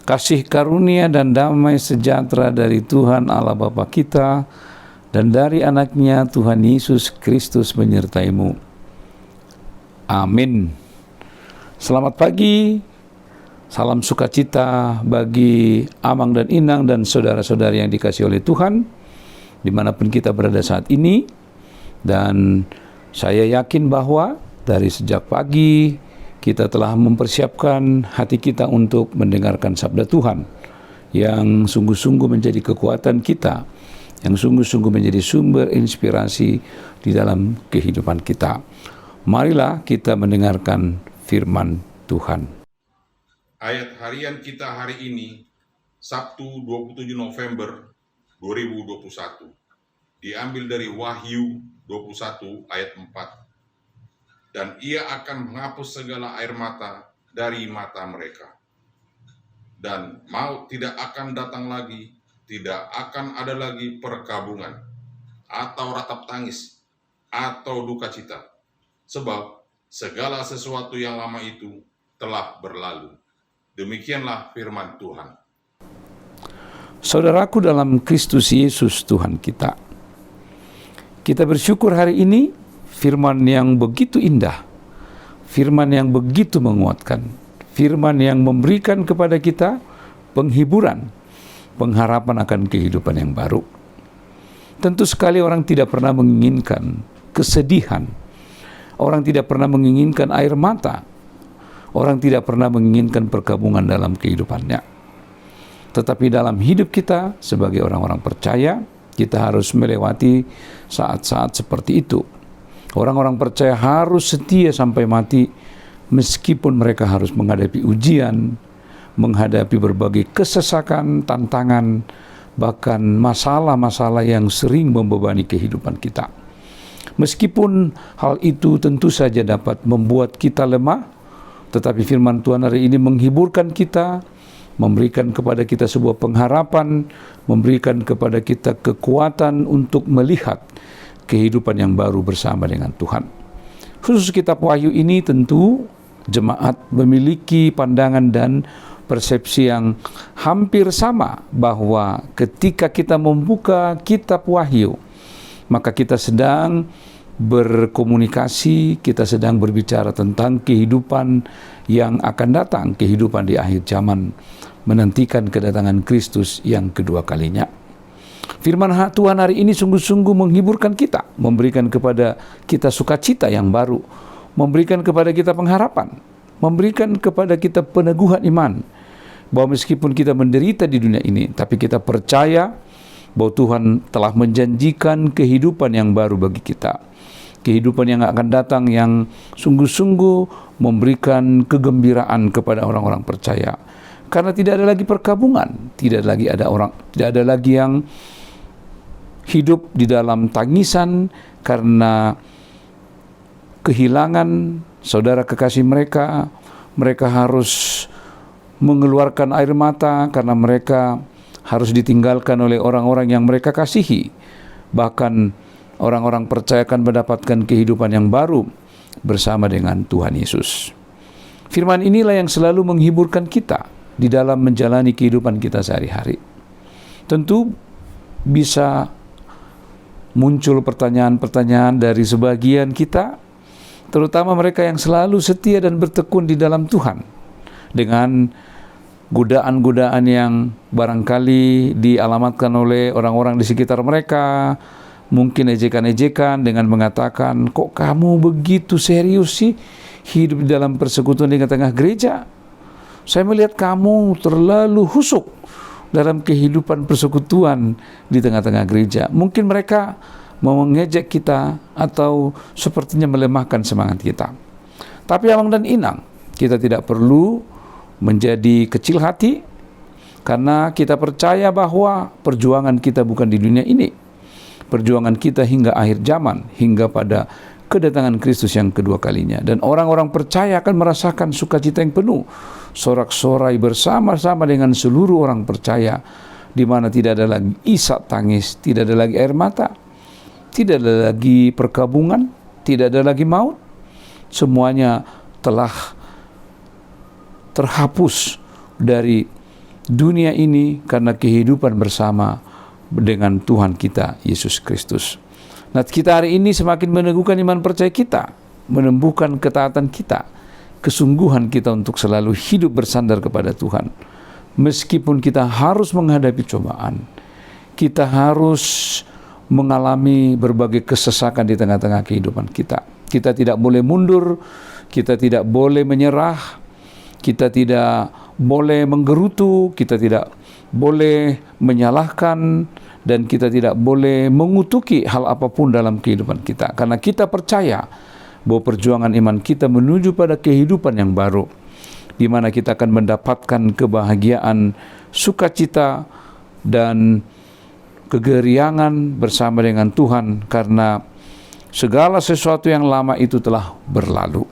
Kasih karunia dan damai sejahtera dari Tuhan Allah Bapa kita dan dari anaknya Tuhan Yesus Kristus menyertaimu. Amin. Selamat pagi, salam sukacita bagi Amang dan Inang dan saudara-saudari yang dikasihi oleh Tuhan, dimanapun kita berada saat ini. Dan saya yakin bahwa dari sejak pagi kita telah mempersiapkan hati kita untuk mendengarkan sabda Tuhan yang sungguh-sungguh menjadi kekuatan kita, yang sungguh-sungguh menjadi sumber inspirasi di dalam kehidupan kita. Marilah kita mendengarkan firman Tuhan. Ayat harian kita hari ini, Sabtu 27 November 2021, diambil dari Wahyu 21 ayat 4. Dan ia akan menghapus segala air mata dari mata mereka. Dan maut tidak akan datang lagi, tidak akan ada lagi perkabungan, atau ratap tangis, atau duka cita. Sebab segala sesuatu yang lama itu telah berlalu. Demikianlah firman Tuhan. Saudaraku dalam Kristus Yesus Tuhan kita, kita bersyukur hari ini firman yang begitu indah, firman yang begitu menguatkan, firman yang memberikan kepada kita penghiburan, pengharapan akan kehidupan yang baru. Tentu sekali orang tidak pernah menginginkan kesedihan, orang tidak pernah menginginkan air mata, orang tidak pernah menginginkan perkabungan dalam kehidupannya. Tetapi dalam hidup kita sebagai orang-orang percaya, kita harus melewati saat-saat seperti itu. Orang-orang percaya harus setia sampai mati, meskipun mereka harus menghadapi ujian, menghadapi berbagai kesesakan, tantangan, bahkan masalah-masalah yang sering membebani kehidupan kita. Meskipun hal itu tentu saja dapat membuat kita lemah, tetapi firman Tuhan hari ini menghiburkan kita, memberikan kepada kita sebuah pengharapan, memberikan kepada kita kekuatan untuk melihat kehidupan yang baru bersama dengan Tuhan. Khusus kitab Wahyu ini tentu jemaat memiliki pandangan dan persepsi yang hampir sama, bahwa ketika kita membuka kitab Wahyu, maka kita sedang berkomunikasi, kita sedang berbicara tentang kehidupan yang akan datang, kehidupan di akhir zaman, menantikan kedatangan Kristus yang kedua kalinya. Firman Tuhan hari ini sungguh-sungguh menghiburkan kita, memberikan kepada kita sukacita yang baru, memberikan kepada kita pengharapan, memberikan kepada kita peneguhan iman, bahwa meskipun kita menderita di dunia ini, tapi kita percaya bahwa Tuhan telah menjanjikan kehidupan yang baru bagi kita. Kehidupan yang akan datang yang sungguh-sungguh memberikan kegembiraan kepada orang-orang percaya. Karena tidak ada lagi perkabungan, tidak ada lagi yang hidup di dalam tangisan karena kehilangan saudara kekasih mereka. Mereka harus mengeluarkan air mata karena mereka harus ditinggalkan oleh orang-orang yang mereka kasihi. Bahkan orang-orang percaya akan mendapatkan kehidupan yang baru bersama dengan Tuhan Yesus. Firman inilah yang selalu menghiburkan kita di dalam menjalani kehidupan kita sehari-hari. Tentu bisa muncul pertanyaan-pertanyaan dari sebagian kita, terutama mereka yang selalu setia dan bertekun di dalam Tuhan, dengan godaan-godaan yang barangkali dialamatkan oleh orang-orang di sekitar mereka, mungkin ejekan-ejekan dengan mengatakan, kok kamu begitu serius sih hidup di dalam persekutuan di tengah gereja? Saya melihat kamu terlalu husuk dalam kehidupan persekutuan di tengah-tengah gereja. Mungkin mereka mau mengejek kita atau sepertinya melemahkan semangat kita. Tapi Amang dan Inang, kita tidak perlu menjadi kecil hati, karena kita percaya bahwa perjuangan kita bukan di dunia ini. Perjuangan kita hingga akhir zaman, hingga pada kedatangan Kristus yang kedua kalinya. Dan orang-orang percaya akan merasakan sukacita yang penuh, sorak-sorai bersama-sama dengan seluruh orang percaya, di mana tidak ada lagi isak tangis, tidak ada lagi air mata, tidak ada lagi perkabungan, tidak ada lagi maut. Semuanya telah terhapus dari dunia ini karena kehidupan bersama dengan Tuhan kita Yesus Kristus. Nah, kita hari ini semakin meneguhkan iman percaya kita, menumbuhkan ketaatan kita, kesungguhan kita untuk selalu hidup bersandar kepada Tuhan. Meskipun kita harus menghadapi cobaan, kita harus mengalami berbagai kesesakan di tengah-tengah kehidupan kita. Kita tidak boleh mundur, kita tidak boleh menyerah, kita tidak boleh menggerutu, kita tidak boleh menyalahkan, dan kita tidak boleh mengutuki hal apapun dalam kehidupan kita. Karena kita percaya bahwa perjuangan iman kita menuju pada kehidupan yang baru, di mana kita akan mendapatkan kebahagiaan, sukacita, dan kegeriangan bersama dengan Tuhan, karena segala sesuatu yang lama itu telah berlalu.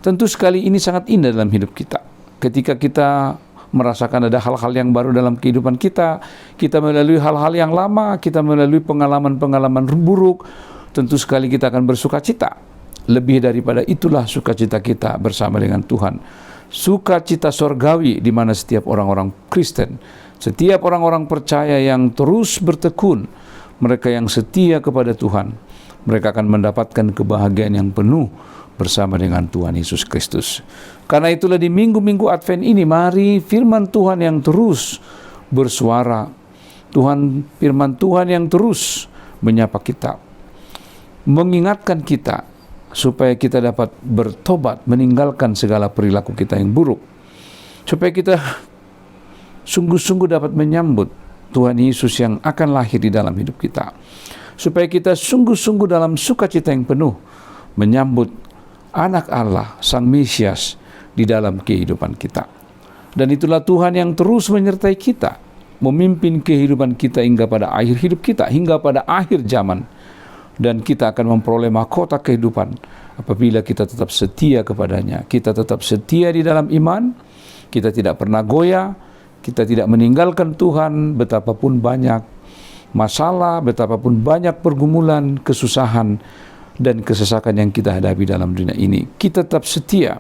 Tentu sekali ini sangat indah dalam hidup kita. Ketika kita merasakan ada hal-hal yang baru dalam kehidupan kita, kita melalui hal-hal yang lama, kita melalui pengalaman-pengalaman buruk, tentu sekali kita akan bersukacita. Lebih daripada itulah sukacita kita bersama dengan Tuhan. Sukacita sorgawi di mana setiap orang-orang Kristen, setiap orang-orang percaya yang terus bertekun, mereka yang setia kepada Tuhan, mereka akan mendapatkan kebahagiaan yang penuh bersama dengan Tuhan Yesus Kristus. Karena itulah di minggu-minggu Advent ini, mari firman Tuhan yang terus bersuara, firman Tuhan yang terus menyapa kita, mengingatkan kita supaya kita dapat bertobat, meninggalkan segala perilaku kita yang buruk, supaya kita sungguh-sungguh dapat menyambut Tuhan Yesus yang akan lahir di dalam hidup kita, supaya kita sungguh-sungguh dalam sukacita yang penuh menyambut Anak Allah, Sang Mesias di dalam kehidupan kita. Dan itulah Tuhan yang terus menyertai kita, memimpin kehidupan kita hingga pada akhir hidup kita, hingga pada akhir zaman. Dan kita akan memperoleh mahkota kehidupan apabila kita tetap setia kepadanya. Kita tetap setia di dalam iman, kita tidak pernah goyah, kita tidak meninggalkan Tuhan betapapun banyak masalah, betapapun banyak pergumulan, kesusahan, dan kesesakan yang kita hadapi dalam dunia ini. Kita tetap setia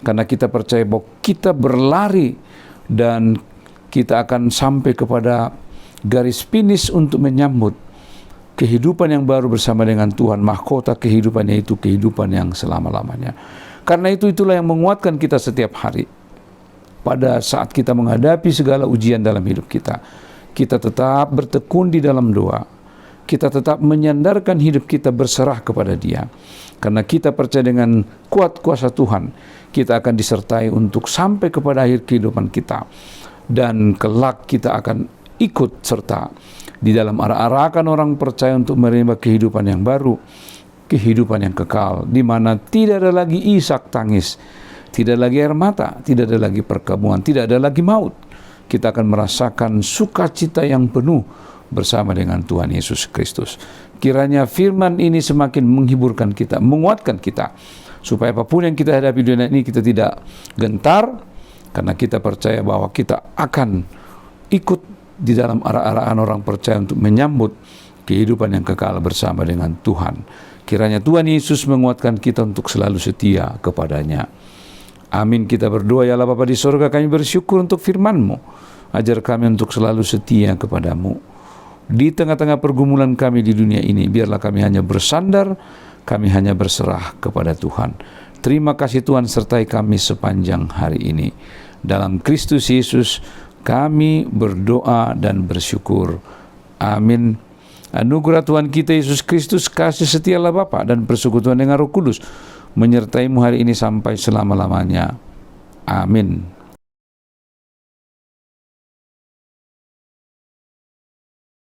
karena kita percaya bahwa kita berlari dan kita akan sampai kepada garis finish untuk menyambut kehidupan yang baru bersama dengan Tuhan. Mahkota kehidupannya itu kehidupan yang selama-lamanya. Karena itulah yang menguatkan kita setiap hari. Pada saat kita menghadapi segala ujian dalam hidup kita, kita tetap bertekun di dalam doa. Kita tetap menyandarkan hidup kita, berserah kepada Dia. Karena kita percaya dengan kuat kuasa Tuhan, kita akan disertai untuk sampai kepada akhir kehidupan kita. Dan kelak kita akan ikut serta di dalam arak-arakan orang percaya untuk menerima kehidupan yang baru, kehidupan yang kekal, di mana tidak ada lagi isak tangis, tidak lagi air mata, tidak ada lagi perkabungan, tidak ada lagi maut. Kita akan merasakan sukacita yang penuh bersama dengan Tuhan Yesus Kristus. Kiranya firman ini semakin menghiburkan kita, menguatkan kita, supaya apapun yang kita hadapi di dunia ini kita tidak gentar, karena kita percaya bahwa kita akan ikut di dalam arah-arahan orang percaya untuk menyambut kehidupan yang kekal bersama dengan Tuhan. Kiranya Tuhan Yesus menguatkan kita untuk selalu setia kepadanya. Amin. Kita berdoa. Ya Allah Bapa di sorga, kami bersyukur untuk firman-Mu. Ajar kami untuk selalu setia kepadamu. Di tengah-tengah pergumulan kami di dunia ini, biarlah kami hanya bersandar, kami hanya berserah kepada Tuhan. Terima kasih Tuhan, sertai kami sepanjang hari ini. Dalam Kristus Yesus kami berdoa dan bersyukur. Amin. Anugerah Tuhan kita Yesus Kristus, kasih setia Allah Bapa, dan persekutuan dengan Roh Kudus menyertai-Mu hari ini sampai selama-lamanya. Amin.